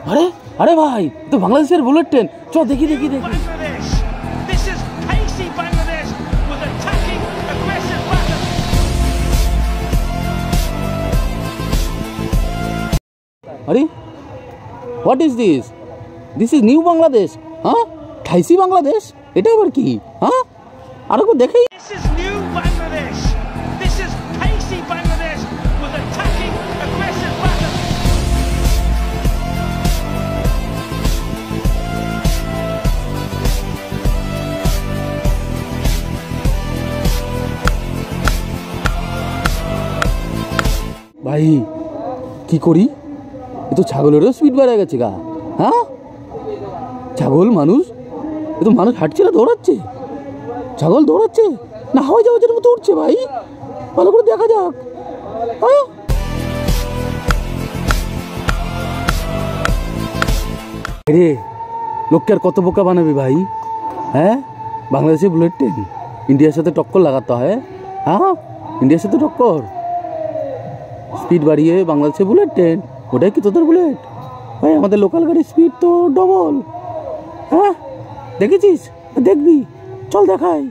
अरे अरे भाई तो बांग्लादेशेर बुलेट ट्रेन, चलो देखी देखी देखी। अरे what is this? This is new Bangladesh. हाँ, ठाइसी बांग्लादेश এটা আবার কি? হ্যাঁ, আর একবার দেখি। This is new Bangladesh. This is Tasty Bangladesh with attacking aggressive weapons. ভাই কি করি? এ তো ছাগলেরও স্পিড বেড়ে গেছে গা। হ্যাঁ, ছাগল মানুষ, এ তো মানুষ হাঁটছে না দৌড়াচ্ছে। ছাগল দৌড়াচ্ছে না হাওয়া জাহাজের মতো উঠছে ভাই, ভালো করে দেখা যাক। রে লোককে আর কত বোকা বানাবি ভাই? হ্যাঁ, বাংলাদেশে বুলেট ট্রেন ইন্ডিয়ার সাথে টক্কর লাগাতে হয়। হ্যাঁ, ইন্ডিয়ার সাথে টক্কর, স্পিড বাড়িয়ে বাংলাদেশে বুলেট ট্রেন, ওটাই কি তোদের বুলেট? ভাই আমাদের লোকাল গাড়ির স্পিড তো ডবল। হ্যাঁ দেখেছিস? দেখবি, চল দেখাই।